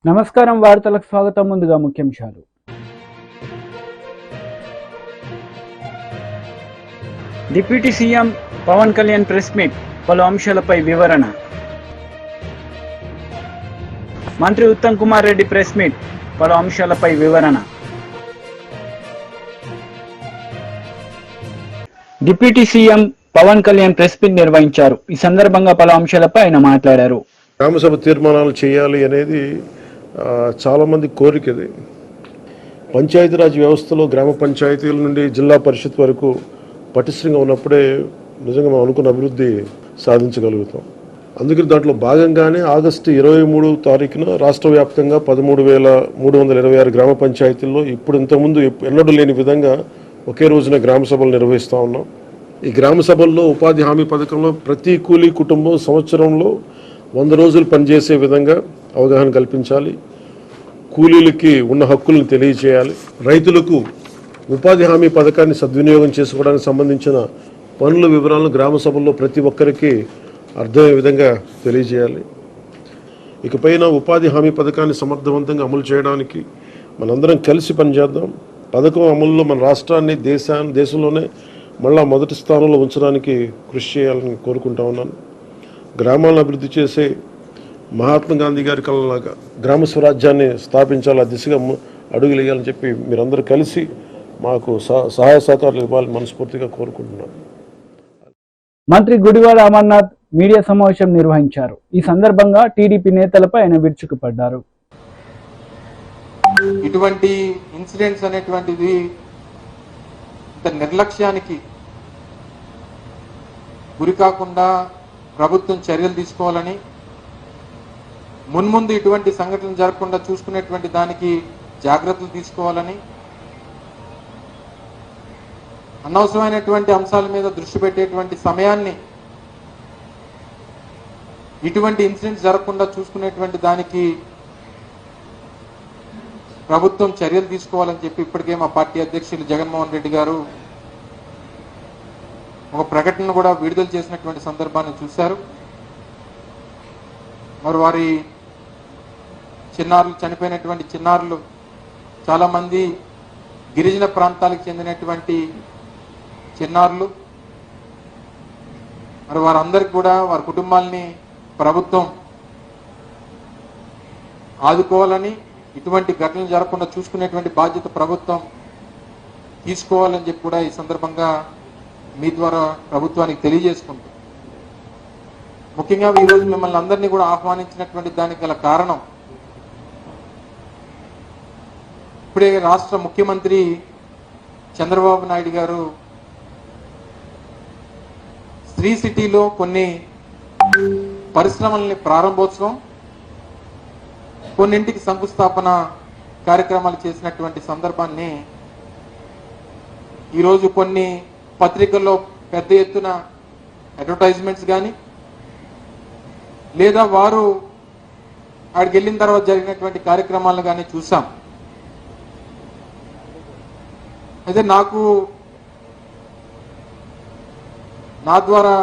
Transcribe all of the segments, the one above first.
నమస్కారం వార్తలకు స్వాగతం. ముందుగా ముఖ్యాంశాలు. Deputy CM Pavan Kalyan press meet, పలు అంశాలపై వివరణ. మంత్రి ఉత్తమ్ కుమార్ రెడ్డి ప్రెస్ మీట్, పలు అంశాలపై వివరణ. Deputy CM Pavan Kalyan press meet నిర్వహించారు. ఈ సందర్భంగా పలు అంశాలపై ఆయన మాట్లాడారు. గ్రామసభ తీర్మానాలు చేయాలి అనేది చాలామంది కోరికది. పంచాయతీరాజ్ వ్యవస్థలో గ్రామ పంచాయతీల నుండి జిల్లా పరిషత్ వరకు పటిష్టంగా ఉన్నప్పుడే నిజంగా మనం అనుకున్న అభివృద్ధి సాధించగలుగుతాం. అందుకని దాంట్లో భాగంగానే ఆగస్టు 23వ తారీఖున రాష్ట్ర వ్యాప్తంగా 13,326 గ్రామ పంచాయతీల్లో ఇప్పుడు ఇంతకుముందు ఎన్నడూ లేని విధంగా ఒకే రోజున గ్రామ సభలు నిర్వహిస్తూ ఉన్నాం. ఈ గ్రామ సభల్లో ఉపాధి హామీ పథకంలో ప్రతి కూలీ కుటుంబం సంవత్సరంలో 100 రోజులు పనిచేసే విధంగా అవగాహన కల్పించాలి. కూలీలకి ఉన్న హక్కులను తెలియచేయాలి. రైతులకు ఉపాధి హామీ పథకాన్ని సద్వినియోగం చేసుకోవడానికి సంబంధించిన పనుల వివరాలను గ్రామ సభల్లో ప్రతి ఒక్కరికి అర్థమయ్యే విధంగా తెలియజేయాలి. ఇకపైన ఉపాధి హామీ పథకాన్ని సమర్థవంతంగా అమలు చేయడానికి మనందరం కలిసి పనిచేద్దాం. పథకం అమలులో మన రాష్ట్రాన్ని దేశంలోనే మళ్ళా మొదటి స్థానంలో ఉంచడానికి కృషి చేయాలని కోరుకుంటా ఉన్నాను. గ్రామాలను అభివృద్ధి చేసే మహాత్మా గాంధీ గారి కళలాగా గ్రామ స్వరాజ్యాన్ని స్థాపించాలి, ఆ దిశగా అడుగులు వేయాలని చెప్పి మీరందరూ కలిసి మాకు సహాయ సహకారాలు ఇవ్వాలని మనస్ఫూర్తిగా కోరుకుంటున్నాను. మంత్రి గుడివాడ అమర్నాథ్ మీడియా సమావేశం నిర్వహించారు. ఈ సందర్భంగా టీడీపీ నేతలపై ఆయన విరుచుకుపడ్డారు. ఇటువంటి ఇన్సిడెంట్స్ అనేటువంటిది ఇంత నిర్లక్ష్యానికి గురి కాకుండా ప్రభుత్వం చర్యలు తీసుకోవాలని, మున్ముందు ఇటువంటి సంఘటనలు జరగకుండా చూసుకునేటువంటి దానికి జాగ్రత్తలు తీసుకోవాలని, అనవసరమైనటువంటి అంశాల మీద దృష్టి పెట్టేటువంటి సమయాన్ని ఇటువంటి ఇన్సిడెంట్స్ జరగకుండా చూసుకునేటువంటి దానికి ప్రభుత్వం చర్యలు తీసుకోవాలని చెప్పి ఇప్పటికే మా పార్టీ అధ్యక్షులు జగన్మోహన్ రెడ్డి గారు ఒక ప్రకటన కూడా విడుదల చేసినటువంటి సందర్భాన్ని చూశారు. మరి వారి చిన్నారులు, చనిపోయినటువంటి చిన్నారులు చాలామంది గిరిజన ప్రాంతాలకు చెందినటువంటి చిన్నారులు. మరి వారందరికీ కూడా వారి కుటుంబాలని ప్రభుత్వం ఆదుకోవాలని, ఇటువంటి ఘటనలు జరగకుండా చూసుకునేటువంటి బాధ్యత ప్రభుత్వం తీసుకోవాలని చెప్పి కూడా ఈ సందర్భంగా మీ ద్వారా ప్రభుత్వానికి తెలియజేసుకుంటాం. ముఖ్యంగా ఈరోజు మిమ్మల్ని అందరినీ కూడా ఆహ్వానించినటువంటి దానికి గల కారణం, ఇప్పుడే రాష్ట్ర ముఖ్యమంత్రి చంద్రబాబు నాయుడు గారు శ్రీ సిటీలో కొన్ని పరిశ్రమల్ని ప్రారంభోత్సవం, కొన్నింటికి శంకుస్థాపన కార్యక్రమాలు చేసినటువంటి సందర్భాన్ని ఈరోజు కొన్ని పత్రికల్లో పెద్ద ఎత్తున అడ్వర్టైజ్మెంట్స్ కానీ, లేదా వారు ఆడికి వెళ్ళిన తర్వాత జరిగినటువంటి కార్యక్రమాలను కానీ చూసాం. అయితే నా ద్వారా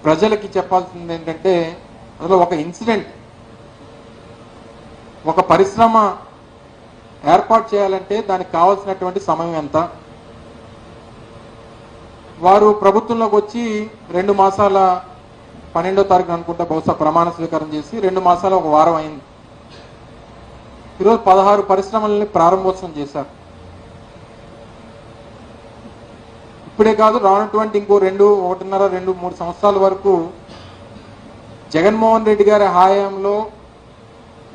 ప్రజలకి చెప్పాల్సింది ఏంటంటే, అసలు ఒక ఇన్సిడెంట్, ఒక పరిశ్రమ ఏర్పాటు చేయాలంటే దానికి కావాల్సినటువంటి సమయం ఎంత? వారు ప్రభుత్వంలోకి వచ్చి 2 మాసాల 12వ తారీఖున అనుకుంటా బహుశా ప్రమాణ స్వీకారం చేసి 2 మాసాల ఒక వారం అయింది. ఈరోజు 16 పరిశ్రమలని ప్రారంభోత్సవం చేశారు. ఇప్పుడే కాదు, రానటువంటి ఇంకో 1.5, 2, 3 సంవత్సరాల వరకు జగన్మోహన్ రెడ్డి గారి హయాంలో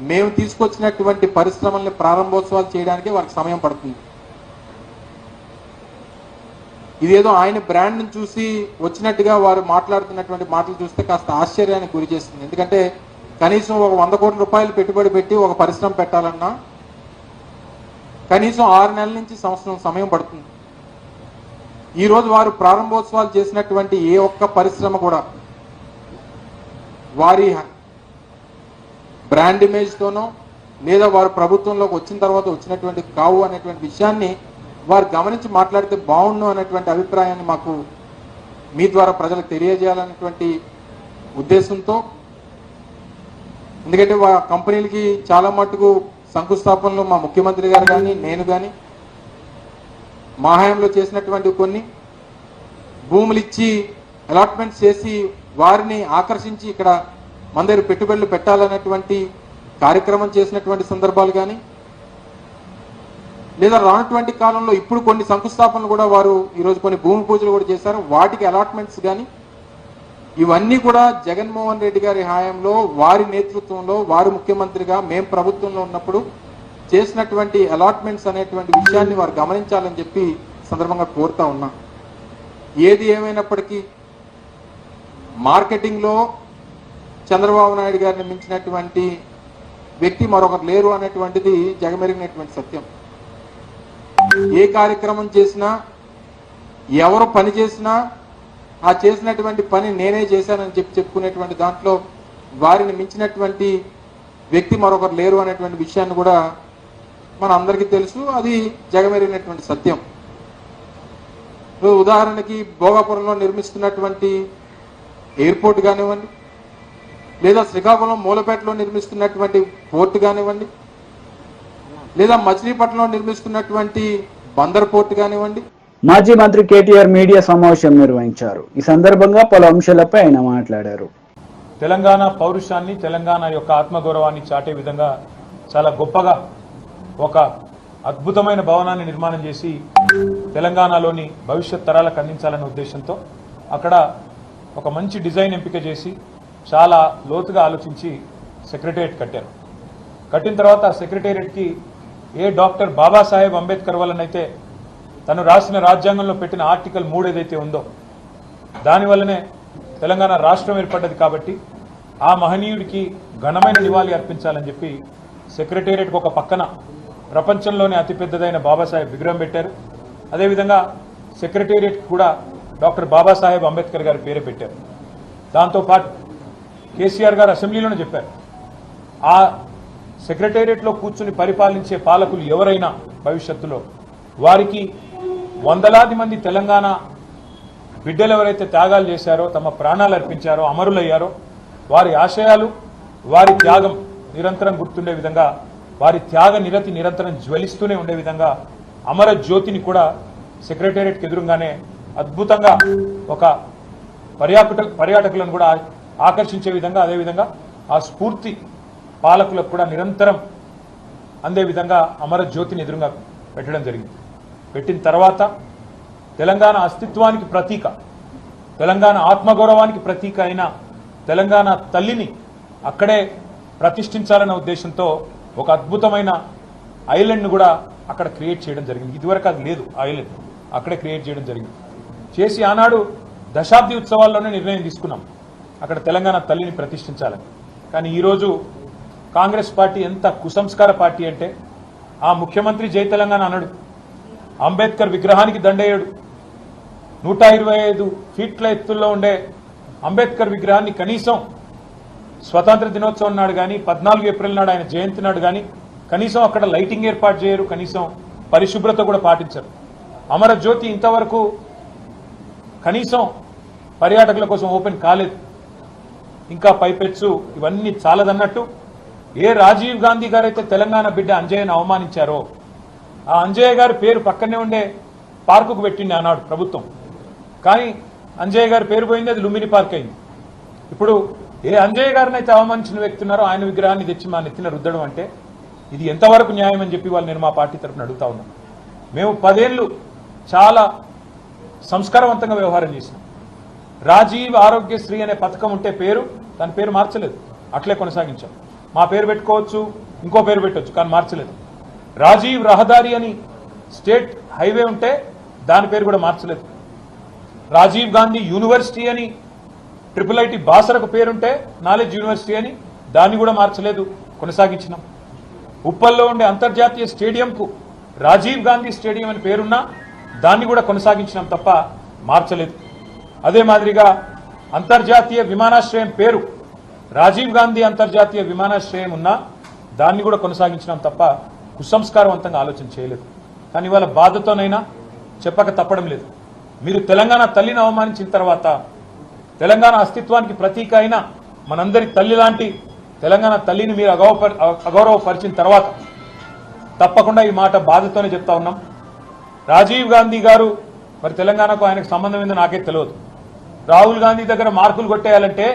మేము తీసుకొచ్చినటువంటి పరిశ్రమల్ని ప్రారంభోత్సవాలు చేయడానికి వారికి సమయం పడుతుంది. ఇదేదో ఆయన బ్రాండ్ని చూసి వచ్చినట్టుగా వారు మాట్లాడుతున్నటువంటి మాటలు చూస్తే కాస్త ఆశ్చర్యానికి గురి చేస్తుంది. ఎందుకంటే కనీసం ఒక 100 కోట్ల రూపాయలు పెట్టుబడి పెట్టి ఒక పరిశ్రమ పెట్టాలన్నా కనీసం 6 నెలల నుంచి సంవత్సరం సమయం పడుతుంది. ఈరోజు వారు ప్రారంభోత్సవాలు చేసినటువంటి ఏ ఒక్క పరిశ్రమ కూడా వారి బ్రాండ్ ఇమేజ్తోనో లేదా వారు ప్రభుత్వంలోకి వచ్చిన తర్వాత వచ్చినటువంటి కావు అనేటువంటి విషయాన్ని వారు గమనించి మాట్లాడితే బాగుండు అనేటువంటి అభిప్రాయాన్ని మాకు మీ ద్వారా ప్రజలకు తెలియజేయాలనేటువంటి ఉద్దేశంతో ఎందుకంటే కంపెనీలకి చాలా మట్టుకు శంకుస్థాపనలు మా ముఖ్యమంత్రి గారు కానీ నేను కానీ మా హయాంలో చేసినటువంటి కొన్ని భూములు ఇచ్చి అలాట్మెంట్స్ చేసి వారిని ఆకర్షించి ఇక్కడ మన దగ్గర పెట్టుబడులు పెట్టాలన్నటువంటి కార్యక్రమం చేసినటువంటి సందర్భాలు కానీ లేదా రానటువంటి కాలంలో ఇప్పుడు కొన్ని శంకుస్థాపనలు కూడా వారు ఈరోజు కొన్ని భూమి పూజలు కూడా చేశారు. వాటికి అలాట్మెంట్స్ కానీ ఇవన్నీ కూడా జగన్మోహన్ రెడ్డి గారి హయాంలో వారి నేతృత్వంలో వారు ముఖ్యమంత్రిగా మేము ప్రభుత్వంలో ఉన్నప్పుడు చేసినటువంటి అలాట్మెంట్స్ అనేటువంటి విషయాన్ని వారు గమనించాలని చెప్పి సందర్భంగా కోరుతా ఉన్నాం. ఏది ఏమైనప్పటికీ మార్కెటింగ్లో చంద్రబాబు నాయుడు గారిని మించినటువంటి వ్యక్తి మరొకరు లేరు అనేటువంటిది జగమెరిగినటువంటి సత్యం. ఏ కార్యక్రమం చేసినా ఎవరు పని చేసినా ఆ చేసినటువంటి పని నేనే చేశానని చెప్పుకునేటువంటి దాంట్లో వారిని మించినటువంటి వ్యక్తి మరొకరు లేరు అనేటువంటి విషయాన్ని కూడా మన అందరికీ తెలుసు. అది జగమెరిగినటువంటి సత్యం. ఉదాహరణకి భోగాపురంలో నిర్మిస్తున్నటువంటి ఎయిర్పోర్ట్ కానివ్వండి, లేదా శ్రీకాకుళం మూలపేటలో నిర్మిస్తున్నటువంటి పోర్టు కానివ్వండి, లేదా మచిలీపట్నంలో నిర్మిస్తున్నటువంటి బందర్ పోర్టు కానివ్వండి. మాజీ మంత్రి కేటీఆర్ మీడియా సమావేశం నిర్వహించారు. ఈ సందర్భంగా పలు అంశాలపై ఆయన మాట్లాడారు. తెలంగాణ పౌరుషాన్ని, తెలంగాణ యొక్క ఆత్మగౌరవాన్ని చాటే విధంగా చాలా గొప్పగా ఒక అద్భుతమైన భవనాన్ని నిర్మాణం చేసి తెలంగాణలోని భవిష్యత్ తరాలకు అందించాలనే ఉద్దేశంతో అక్కడ ఒక మంచి డిజైన్ ఎంపిక చేసి చాలా లోతుగా ఆలోచించి సెక్రటేరియట్ కట్టారు. కట్టిన తర్వాత సెక్రటేరియట్కి ఏ డాక్టర్ బాబాసాహెబ్ అంబేద్కర్ వల్లనైతే తను రాసిన రాజ్యాంగంలో పెట్టిన ఆర్టికల్ 3 ఏదైతే ఉందో దానివల్లనే తెలంగాణ రాష్ట్రం ఏర్పడ్డది. కాబట్టి ఆ మహనీయుడికి ఘనమైన నివాళి అర్పించాలని చెప్పి సెక్రటేరియట్కి ఒక పక్కన ప్రపంచంలోనే అతిపెద్దదైన బాబాసాహెబ్ విగ్రహం పెట్టారు. అదేవిధంగా సెక్రటేరియట్కి కూడా డాక్టర్ బాబాసాహెబ్ అంబేద్కర్ గారి పేరే పెట్టారు. దాంతోపాటు కేసీఆర్ గారు అసెంబ్లీలోనే చెప్పారు, ఆ సెక్రటేరియట్లో కూర్చుని పరిపాలించే పాలకులు ఎవరైనా భవిష్యత్తులో వారికి వందలాది మంది తెలంగాణ బిడ్డలు ఎవరైతే త్యాగాలు చేశారో, తమ ప్రాణాలు అర్పించారో, అమరులయ్యారో వారి ఆశయాలు, వారి త్యాగం నిరంతరం గుర్తుండే విధంగా, వారి త్యాగ నిరతి నిరంతరం జ్వలిస్తూనే ఉండే విధంగా అమర జ్యోతిని కూడా సెక్రటేరియట్కి ఎదురుగానే అద్భుతంగా ఒక పర్యాటకులను కూడా ఆకర్షించే విధంగా, అదేవిధంగా ఆ స్ఫూర్తి పాలకులకు కూడా నిరంతరం అందే విధంగా అమర జ్యోతిని ఎదురుగా పెట్టడం జరిగింది. పెట్టిన తర్వాత తెలంగాణ అస్తిత్వానికి ప్రతీక, తెలంగాణ ఆత్మగౌరవానికి ప్రతీక అయిన తెలంగాణ తల్లిని అక్కడే ప్రతిష్ఠించాలన్న ఉద్దేశంతో ఒక అద్భుతమైన ఐలాండ్ను కూడా అక్కడ క్రియేట్ చేయడం జరిగింది. ఇదివరకు అది లేదు, ఐలాండ్ అక్కడే క్రియేట్ చేయడం జరిగింది. చేసి ఆనాడు దశాబ్ది ఉత్సవాల్లోనే నిర్ణయం తీసుకున్నాం అక్కడ తెలంగాణ తల్లిని ప్రతిష్ఠించాలని. కానీ ఈరోజు కాంగ్రెస్ పార్టీ ఎంత కుసంస్కార పార్టీ అంటే, ఆ ముఖ్యమంత్రి జై తెలంగాణ అన్నాడు, అంబేద్కర్ విగ్రహానికి దండేయుడు, 125 ఫీట్ల ఎత్తుల్లో ఉండే అంబేద్కర్ విగ్రహాన్ని కనీసం స్వతంత్ర దినోత్సవం నాడు కానీ 14 ఏప్రిల్ నాడు ఆయన జయంతి నాడు కానీ కనీసం అక్కడ లైటింగ్ ఏర్పాటు చేయరు, కనీసం పరిశుభ్రత కూడా పాటించరు. అమరజ్యోతి ఇంతవరకు కనీసం పర్యాటకుల కోసం ఓపెన్ కాలేదు. ఇంకా పైపెచ్చు ఇవన్నీ చాలదన్నట్టు ఏ రాజీవ్ గాంధీ గారైతే తెలంగాణ బిడ్డ అంజయ్యను అవమానించారో ఆ అంజయ్య గారి పేరు పక్కనే ఉండే పార్కుకు పెట్టింది ఆనాడు ప్రభుత్వం. కానీ అంజయ్య గారి పేరు పోయింది, అది లుంబిని పార్క్ అయింది. ఇప్పుడు ఏ అంజయ్య గారిని అయితే అవమానించిన వ్యక్తి ఉన్నారో ఆయన విగ్రహాన్ని తెచ్చి మా నెత్తిన రుద్దడం అంటే ఇది ఎంతవరకు న్యాయం అని చెప్పి వాళ్ళు నేను మా పార్టీ తరఫున అడుగుతా ఉన్నాను. మేము 10 ఏళ్ళు చాలా సంస్కారవంతంగా వ్యవహారం చేసినాం. రాజీవ్ ఆరోగ్యశ్రీ అనే పథకం ఉంటే దాని పేరు మార్చలేదు, అట్లే కొనసాగించాం. మా పేరు పెట్టుకోవచ్చు, ఇంకో పేరు పెట్టవచ్చు, కానీ మార్చలేదు. రాజీవ్ రహదారి అని స్టేట్ హైవే ఉంటే దాని పేరు కూడా మార్చలేదు. రాజీవ్ గాంధీ యూనివర్సిటీ అని IIIT బాసరకు పేరుంటే నాలెడ్జ్ యూనివర్సిటీ అని దాన్ని కూడా మార్చలేదు, కొనసాగించినాం. ఉప్పల్లో ఉండే అంతర్జాతీయ స్టేడియంకు రాజీవ్ గాంధీ స్టేడియం అని పేరున్నా దాన్ని కూడా కొనసాగించినాం తప్ప మార్చలేదు. అదే మాదిరిగా అంతర్జాతీయ విమానాశ్రయం పేరు రాజీవ్ గాంధీ అంతర్జాతీయ విమానాశ్రయం ఉన్నా దాన్ని కూడా కొనసాగించినాం తప్ప కుసంస్కారవంతంగా ఆలోచన చేయలేదు. కానీ వాళ్ళ బాధతోనైనా చెప్పక తప్పడం లేదు. మీరు తెలంగాణ తల్లిని అవమానించిన తర్వాత తెలంగాణ అస్తిత్వానికి ప్రతీక అయిన మనందరి తల్లి లాంటి తెలంగాణ తల్లిని మీరు అగౌరవపరిచిన తర్వాత తప్పకుండా ఈ మాట బాధతోనే చెప్తా ఉన్నాం. రాజీవ్ గాంధీ గారు మరి తెలంగాణకు ఆయనకు సంబంధం ఏందో నాకే తెలియదు. రాహుల్ గాంధీ దగ్గర మార్కులు కొట్టేయాలంటే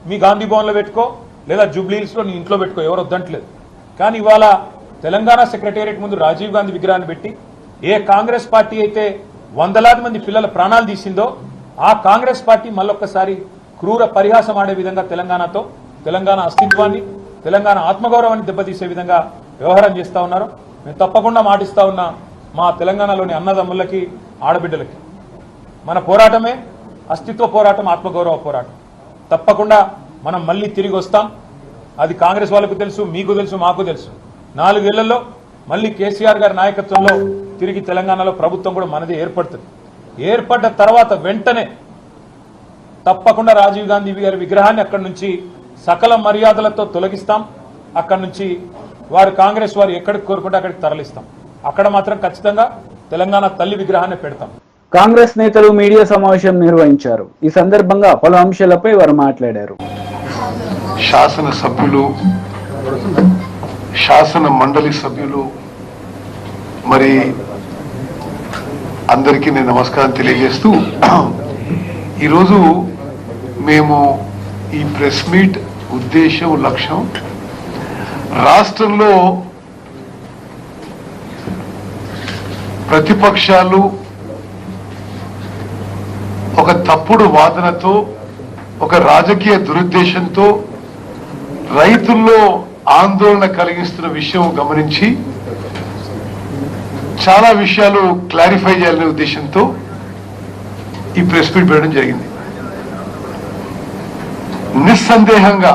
మీ గాంధీ భవన్లో పెట్టుకో, లేదా జూబ్లీహిల్స్లో నీ ఇంట్లో పెట్టుకో, ఎవరు వద్దంటలేదు. కానీ ఇవాళ తెలంగాణ సెక్రటేరియట్ ముందు రాజీవ్ గాంధీ విగ్రహాన్ని పెట్టి ఏ కాంగ్రెస్ పార్టీ అయితే వందలాది మంది పిల్లల ప్రాణాలు తీసిందో ఆ కాంగ్రెస్ పార్టీ మళ్ళొక్కసారి క్రూర పరిహాసం ఆడే విధంగా తెలంగాణతో, తెలంగాణ అస్తిత్వాన్ని, తెలంగాణ ఆత్మగౌరవాన్ని దెబ్బతీసే విధంగా వ్యవహారం చేస్తూ ఉన్నారు. మేము తప్పకుండా మాటిస్తా ఉన్నా మా తెలంగాణలోని అన్నదమ్ములకి, ఆడబిడ్డలకి, మన పోరాటమే అస్తిత్వ పోరాటం, ఆత్మగౌరవ పోరాటం. తప్పకుండా మనం మళ్ళీ తిరిగి వస్తాం. అది కాంగ్రెస్ వాళ్ళకు తెలుసు, మీకు తెలుసు, మాకు తెలుసు. 4 ఏళ్లలో మళ్ళీ కేసీఆర్ గారి నాయకత్వంలో తిరిగి తెలంగాణలో ప్రభుత్వం కూడా మనది ఏర్పడుతుంది. ఏర్పడ్డ తర్వాత వెంటనే తప్పకుండా రాజీవ్ గాంధీ గారి విగ్రహాన్ని అక్కడి నుంచి సకల మర్యాదలతో తొలగిస్తాం. అక్కడి నుంచి కాంగ్రెస్ వారు ఎక్కడికి కోరుకుంటే అక్కడికి తరలిస్తాం. అక్కడ మాత్రం ఖచ్చితంగా తెలంగాణ తల్లి విగ్రహాన్ని పెడతాం. కాంగ్రెస్ నేతలు మీడియా సమావేశం నిర్వహించారు. ఈ సందర్భంగా పలు అంశాలపై వారు మాట్లాడారు. శాసనసభ్యులు, శాసన మండలి సభ్యులు, మరి అందరికీ నేను నమస్కారం తెలియజేస్తూ, ఈరోజు మేము ఈ ప్రెస్ మీట్ ఉద్దేశం, లక్ష్యం రాష్ట్రంలో ప్రతిపక్షాలు ఒక తప్పుడు వాదనతో, ఒక రాజకీయ దురుద్దేశంతో రైతుల్లో ఆందోళన కలిగిస్తున్న విషయం గమనించి చాలా విషయాలు క్లారిఫై చేయాలనే ఉద్దేశంతో ఈ ప్రెస్ మీట్ పెట్టడం జరిగింది. నిస్సందేహంగా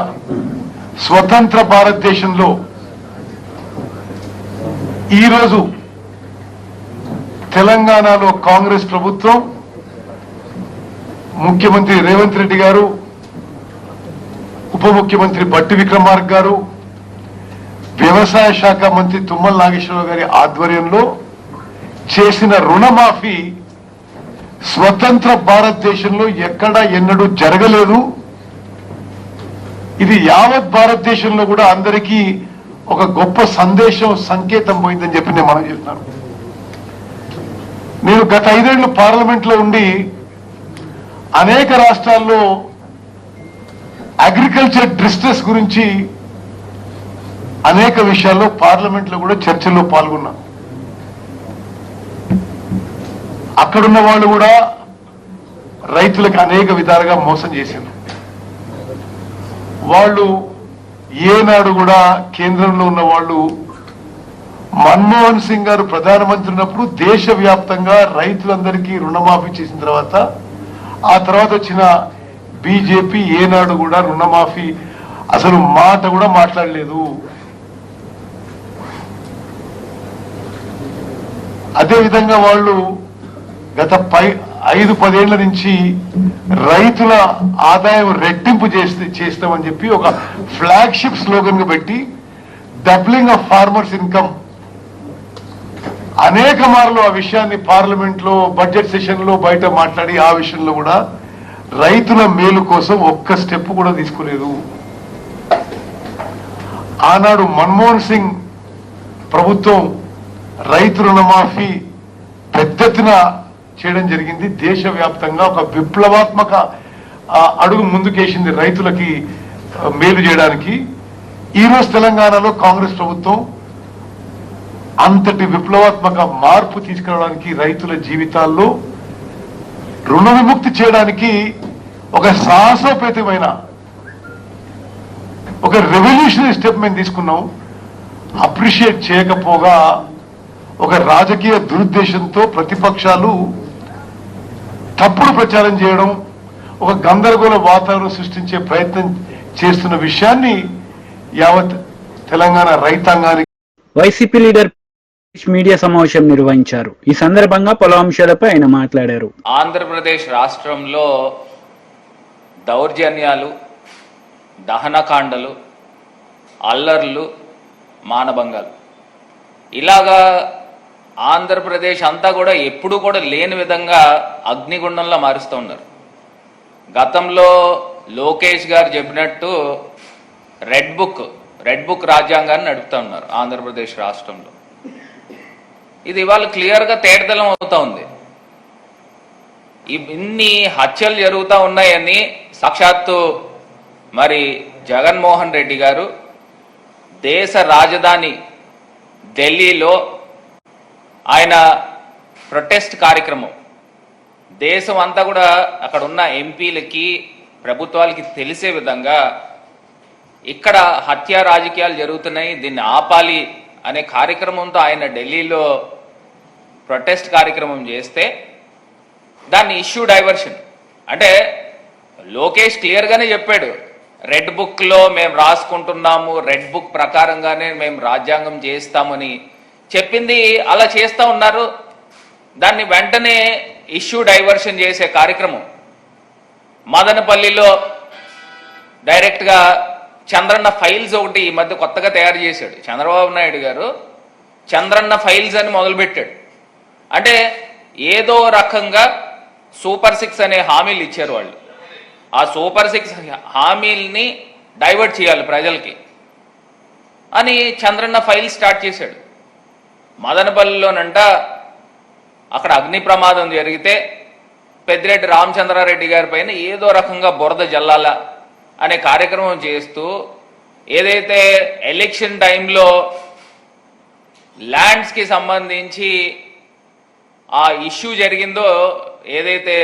స్వతంత్ర భారతదేశంలో ఈరోజు తెలంగాణలో కాంగ్రెస్ ప్రభుత్వం, ముఖ్యమంత్రి రేవంత్ రెడ్డి గారు, ఉప ముఖ్యమంత్రి బట్టి విక్రమార్క గారు, వ్యవసాయ శాఖ మంత్రి తుమ్మల నాగేశ్వరరావు గారి ఆధ్వర్యంలో చేసిన రుణమాఫీ స్వతంత్ర భారతదేశంలో ఎక్కడా ఎన్నడూ జరగలేదు. ఇది యావత్ భారతదేశంలో కూడా అందరికీ ఒక గొప్ప సందేశం, సంకేతం పోయిందని చెప్పి నేను మనం చెప్తున్నాను. నేను గత 5 ఏళ్లు పార్లమెంట్లో ఉండి అనేక రాష్ట్రాల్లో అగ్రికల్చర్ డిస్ట్రెస్ గురించి అనేక విషయాల్లో పార్లమెంట్లో కూడా చర్చల్లో పాల్గొన్నా. అక్కడున్న వాళ్ళు కూడా రైతులకు అనేక విధాలుగా మోసం చేశారు. వాళ్ళు ఏనాడు కూడా కేంద్రంలో ఉన్న వాళ్ళు మన్మోహన్ సింగ్ గారు ప్రధానమంత్రి ఉన్నప్పుడు దేశవ్యాప్తంగా రైతులందరికీ రుణమాఫీ చేసిన తర్వాత, ఆ తర్వాత వచ్చిన బీజేపీ ఏనాడు కూడా రుణమాఫీ అసలు మాట కూడా మాట్లాడలేదు. అదేవిధంగా వాళ్ళు గత 5-10 ఏళ్ల నుంచి రైతుల ఆదాయం రెట్టింపు చేస్తామని చెప్పి ఒక ఫ్లాగ్షిప్ స్లోగన్ గా పెట్టి డబ్లింగ్ ఆఫ్ ఫార్మర్స్ ఇన్కమ్ అనేక మార్లు ఆ విషయాన్ని పార్లమెంట్ లో, బడ్జెట్ సెషన్ లో బయట మాట్లాడి ఆ విషయంలో కూడా రైతుల మేలు కోసం ఒక్క స్టెప్ కూడా తీసుకోలేదు. ఆనాడు మన్మోహన్ సింగ్ ప్రభుత్వం రైతు రుణమాఫీ పెద్ద ఎత్తున చేయడం జరిగింది. దేశవ్యాప్తంగా ఒక విప్లవాత్మక అడుగు ముందుకేసింది రైతులకి మేలు చేయడానికి. ఈరోజు తెలంగాణలో కాంగ్రెస్ ప్రభుత్వం అంతటి విప్లవాత్మక మార్పు తీసుకురావడానికి, రైతుల జీవితాల్లో రుణ విముక్తి చేయడానికి ఒక సాహసోపేతమైన ఒక రెవల్యూషనరీ స్టెప్ మేము తీసుకున్నాం. అప్రిషియేట్ చేయకపోగా ఒక రాజకీయ దురుద్దేశంతో ప్రతిపక్షాలు తప్పుడు ప్రచారం చేయడం, ఒక గందరగోళ వాతావరణం సృష్టించే ప్రయత్నం చేస్తున్న విషయాన్ని యావత్ తెలంగాణ రైతాంగానికి వైసీపీ లీడర్ మీడియా సమావేశం నిర్వహించారు. ఈ సందర్భంగా పలు అంశాలపై ఆయన మాట్లాడారు. ఆంధ్రప్రదేశ్ రాష్ట్రంలో దౌర్జన్యాలు, దహనకాండలు, అల్లర్లు, మానభంగాలు, ఇలాగా ఆంధ్రప్రదేశ్ అంతా కూడా ఎప్పుడు కూడా లేని విధంగా అగ్నిగుండంలో మారుస్తూ ఉన్నారు. గతంలో లోకేష్ గారు చెప్పినట్టు రెడ్ బుక్ రాజ్యాంగాన్ని నడుపుతా ఉన్నారు ఆంధ్రప్రదేశ్ రాష్ట్రంలో. ఇది ఇవాళ క్లియర్గా తేటతెల్లం అవుతా ఉంది. ఇన్ని హత్యలు జరుగుతూ ఉన్నాయని సాక్షాత్తు మరి జగన్మోహన్ రెడ్డి గారు దేశ రాజధాని ఢిల్లీలో ఆయన ప్రొటెస్ట్ కార్యక్రమం దేశం అంతా కూడా అక్కడ ఉన్న ఎంపీలకి ప్రభుత్వాలకి తెలిసే విధంగా ఇక్కడ హత్యా రాజకీయాలు జరుగుతున్నాయి, దీన్ని ఆపాలి అనే కార్యక్రమంతో ఆయన ఢిల్లీలో ప్రొటెస్ట్ కార్యక్రమం చేస్తే దాన్ని ఇష్యూ డైవర్షన్ అంటే లోకేష్ క్లియర్గానే చెప్పాడు, రెడ్ బుక్లో మేము రాసుకుంటున్నాము, రెడ్ బుక్ ప్రకారంగానే మేము రాజ్యాంగం చేస్తామని చెప్పింది అలా చేస్తూ ఉన్నారు. దాన్ని వెంటనే ఇష్యూ డైవర్షన్ చేసే కార్యక్రమం మదనపల్లిలో డైరెక్ట్గా చంద్రన్న ఫైల్స్ ఒకటి ఈ మధ్య కొత్తగా తయారు చేశాడు చంద్రబాబు నాయుడు గారు. చంద్రన్న ఫైల్స్ అని మొదలుపెట్టాడు. అంటే ఏదో రకంగా సూపర్ 6 అనే హామీలు ఇచ్చారు వాళ్ళు. ఆ సూపర్ 6 హామీల్ని డైవర్ట్ చేయాలి ప్రజలకి అని చంద్రన్న ఫైల్ స్టార్ట్ చేశాడు. మదనపల్లిలోనంట అక్కడ అగ్ని ప్రమాదం జరిగితే పెద్దిరెడ్డి రామచంద్రారెడ్డి గారి పైన ఏదో రకంగా బురద జల్లాల అనే కార్యక్రమం చేస్తూ ఏదైతే ఎలక్షన్ టైంలో ల్యాండ్స్కి సంబంధించి ఆ ఇష్యూ జరిగిందో, ఏదైతే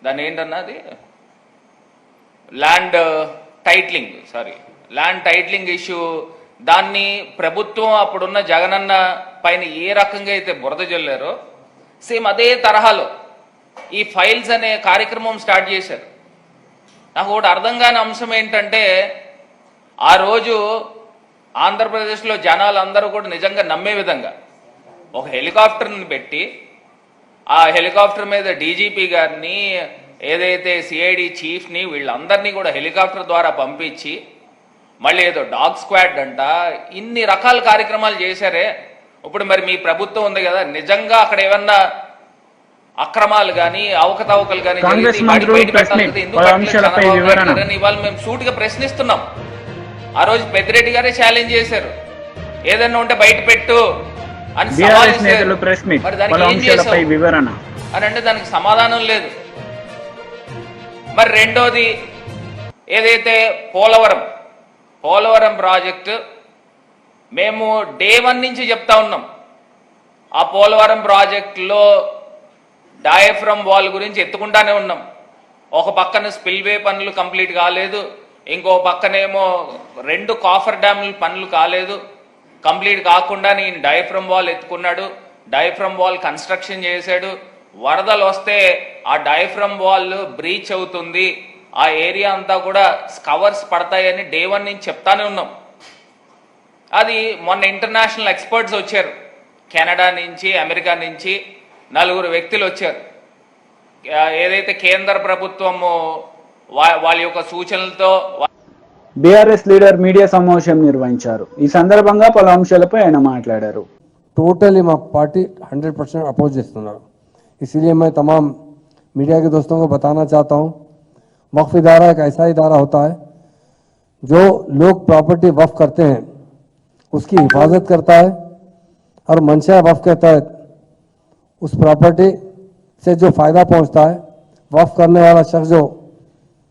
దాని ఏంటన్నది ల్యాండ్ టైటిలింగ్ ఇష్యూ, దాన్ని ప్రభుత్వం అప్పుడున్న జగనన్న పైన ఏ రకంగా అయితే బురద జల్లారో సేమ్ అదే తరహాలో ఈ ఫైల్స్ అనే కార్యక్రమం స్టార్ట్ చేశారు. నాకు ఒకటి అర్థం కాని అంశం ఏంటంటే ఆ రోజు ఆంధ్రప్రదేశ్లో జనాలు అందరూ కూడా నిజంగా నమ్మే విధంగా ఒక హెలికాప్టర్ని పెట్టి ఆ హెలికాప్టర్ మీద డీజీపీ గారిని ఏదైతే సిఐడి చీఫ్ని వీళ్ళందరినీ కూడా హెలికాప్టర్ ద్వారా పంపించి మళ్ళీ ఏదో డాగ్ స్క్వాడ్ అంట ఇన్ని రకాల కార్యక్రమాలు చేశారే. ఇప్పుడు మరి మీ ప్రభుత్వం ఉంది కదా, నిజంగా అక్కడ ఏమన్నా అక్రమాలు కానీ అవకతవకలు కానీ ఇవాళ మేము సూటిగా ప్రశ్నిస్తున్నాం. ఆ రోజు పెద్దిరెడ్డి గారే ఛాలెంజ్ చేశారు, ఏదన్నా ఉంటే బయట పెట్టు అని సవాల్. మరి దానికి ఏం చేశావు అని అంటే దానికి సమాధానం లేదు. మరి రెండోది ఏదైతే పోలవరం ప్రాజెక్టు మేము డే 1 నుంచి చెప్తా ఉన్నాం. ఆ పోలవరం ప్రాజెక్టులో డయాఫ్రమ్ వాల్ గురించి ఎత్తుకుంటానే ఉన్నాం. ఒక పక్కన స్పిల్వే పనులు కంప్లీట్ కాలేదు, ఇంకో పక్కనేమో 2 కాఫర్ డ్యాముల పనులు కాలేదు. కంప్లీట్ కాకుండా నేను డయాఫ్రమ్ వాల్ ఎత్తుకున్నాడు, డయాఫ్రమ్ వాల్ కన్స్ట్రక్షన్ చేశాడు. వరదలు వస్తే ఆ డయాఫ్రమ్ వాల్ బ్రీచ్ అవుతుంది, ఆ ఏరియా అంతా కూడా కవర్స్ పడతాయని డే 1 నుంచి చెప్తానే ఉన్నాం. అది మొన్న ఇంటర్నేషనల్ ఎక్స్పర్ట్స్ వచ్చారు, కెనడా నుంచి అమెరికా నుంచి 4 వ్యక్తులు వచ్చారు. ఏదైతే కేంద్ర ప్రభుత్వము వాళ్ళ యొక్క సూచనలతో బీఆర్ఎస్ లీడర్ మీడియా సమావేశం నిర్వహించారు. ఈ సందర్భంగా పలు అంశాలపై ఆయన మాట్లాడారు. टोटली మా पार्टी 100% अपोज చేస్తున్నారు. इसीलिए मैं तमाम मीडिया के दोस्तों को बताना चाहता हूँ, वक्फ इदारा एक ऐसा इदारा होता है जो लोग प्रॉपर्टी वक्फ करते हैं उसकी हिफाजत करता है और मंशा वक्फ के तहत उस प्रॉपर्टी से जो फायदा पहुंचता है, वक्फ करने वाला शख्स जो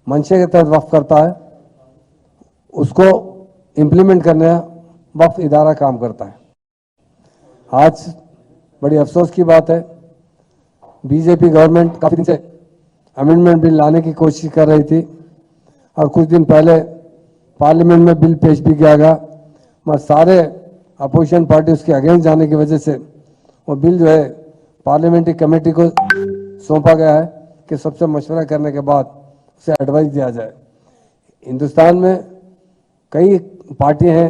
मंशे के तहत वक्फ करता है उसको इम्प्लीमेंट करने वक्फ इदारा काम करता है। आज बड़ी अफसोस की बात है, बीजेपी गवर्नमेंट काफी दिन से अमेंडमेंट बिल लाने की कोशिश कर रही थी और कुछ दिन पहले पार्लियामेंट में बिल पेश भी किया गया, मगर सारे अपोजिशन पार्टी उसके अगेंस्ट जाने की वजह से वो बिल जो है पार्लियामेंट्री कमेटी को सौंपा गया है कि सबसे मशवरा करने के बाद उसे एडवाइस दिया जाए। हिंदुस्तान में कई पार्टियां हैं,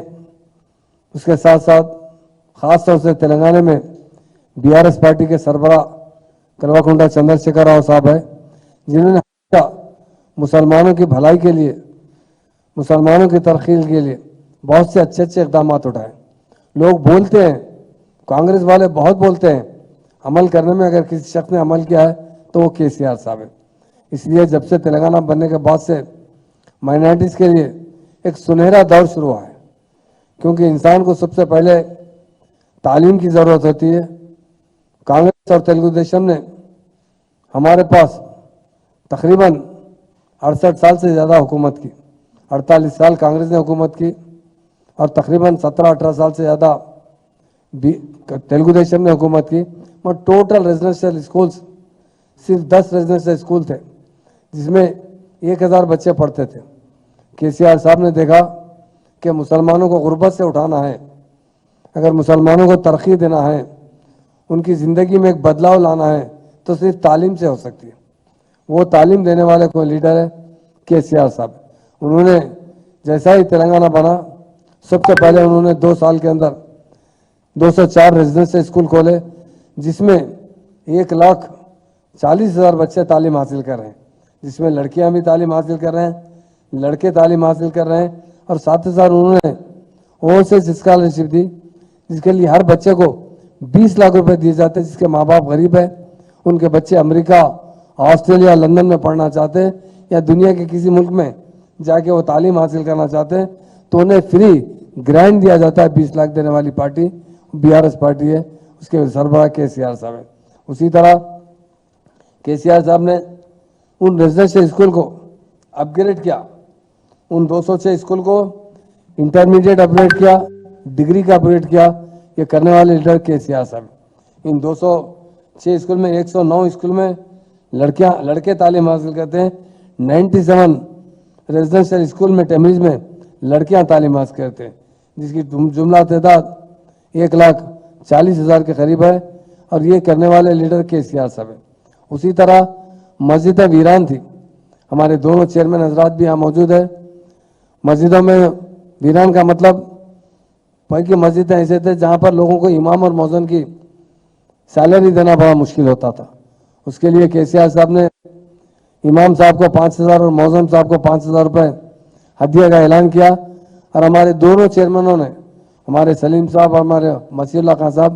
उसके साथ साथ खास तौर से तेलंगाना में बीआरएस पार्टी के सरबराह कल्वाकुंडा चंद्रशेखर राव साहब है, जिन्होंने मुसलमानों की भलाई के लिए, मुसलमानों की तरक्की के लिए बहुत से अच्छे अच्छे इकदाम उठाए। लोग बोलते हैं, कांग्रेस वाले बहुत बोलते हैं, अमल करने में अगर किसी शख्स ने अमल किया है तो वो केसीआर साहब है। इसलिए जब से तेलंगाना बनने के बाद से माइनॉरिटीज़ के लिए एक सुनहरा दौर शुरू हुआ है, क्योंकि इंसान को सबसे पहले तालीम की जरूरत होती है। कांग्रेस और तेलुगु देशम ने हमारे पास तकरीबन 68 साल से ज़्यादा हुकूमत की, 48 साल कांग्रेस ने हुकूमत की और तकरीबन 17-18 साल से ज़्यादा तेलुगु देशम ने हुकूमत की। और टोटल रेजिडेंशियल स्कूल्स सिर्फ 10 रेजिडेंशियल स्कूल थे जिसमें 1000 बच्चे पढ़ते थे। केसीआर साहब ने देखा कि मुसलमानों को गुर्बत से उठाना है, अगर मुसलमानों को तरक्की देना है, उनकी ज़िंदगी में एक बदलाव लाना है, तो सिर्फ तालीम से हो सकती है। वो तालीम देने वाले कोई लीडर है केसीआर साहब। उन्होंने जैसा ही तेलंगाना बना, सबसे पहले उन्होंने 2 साल के अंदर 204 रेजिडेंशियल स्कूल खोले, जिसमें 1,40,000 बच्चे तालीम हासिल कर रहे हैं, जिसमें लड़कियां भी तालीम हासिल कर रहे हैं, लड़के तालीम हासिल कर रहे हैं। और साथ ही साथ उन्होंने ओवरसीज स्कॉलरशिप दी, जिसके लिए हर बच्चे को 20 लाख रुपए दिए जाते हैं। जिसके माँ बाप गरीब है, उनके बच्चे अमेरिका, ऑस्ट्रेलिया, लंदन में पढ़ना चाहते हैं या दुनिया के किसी मुल्क में जाके वो तालीम हासिल करना चाहते हैं, तो उन्हें फ्री ग्रांट दिया जाता है। 20 लाख देने वाली पार्टी बीआरएस पार्टी है, उसके सरबराह केसीआर साहब है। उसी तरह केसीआर साहब ने उन रेजिडेंशियल स्कूल को अपग्रेड किया, उन 206 स्कूल को इंटरमीडिएट अपग्रेड किया, डिग्री का अपग्रेड किया। ये करने वाले लीडर केसीआर साहब। इन 206 स्कूल में 109 स्कूल में लड़के तालीम हासिल करते हैं। 97 रेजिडेंशियल स्कूल में टेमरीज में लड़कियां तालीम हासिल करते हैं, जिसकी जुमला तादाद 1,40,000 के करीब है। और ये करने वाले लीडर केसीआर साहब है। उसी तरह मस्जिदें वीरान थी, हमारे दोनों चेयरमैन हजरात भी यहाँ मौजूद है। मस्जिदों में वीरान का मतलब पहले मस्जिदें ऐसे थे जहाँ पर लोगों को इमाम और मौजन की सैलरी देना बड़ा मुश्किल होता था। उसके लिए केसीआर साहब ने इमाम साहब को 5,000 और मौजम साहब को 5,000 रुपये हदिया का ऐलान किया। और हमारे दोनों चेयरमैनों ने, हमारे सलीम साहब और हमारे मसीउल्लाह खान साहब,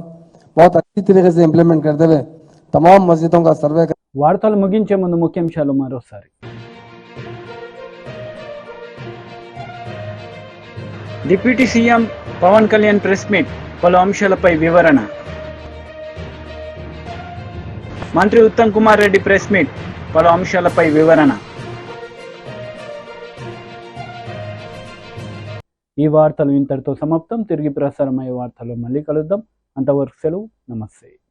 बहुत अच्छी तरीके से इंप्लीमेंट करते हुए तमाम मस्जिदों का सर्वे कर। వార్తలు ముగించే ముందు ముఖ్యాంశాలు మరోసారి. Deputy CM Pavan Kalyan press meet, పలు అంశాలపై వివరణ. మంత్రి ఉత్తమ్ కుమార్ రెడ్డి ప్రెస్ మీట్, పలు అంశాలపై వివరణ. ఈ వార్తలు ఇంతటితో సమాప్తం. తిరిగి ప్రసారమయ్యే వార్తల్లో మళ్ళీ కలుద్దాం. అంతవరకు సెలవు. నమస్తే.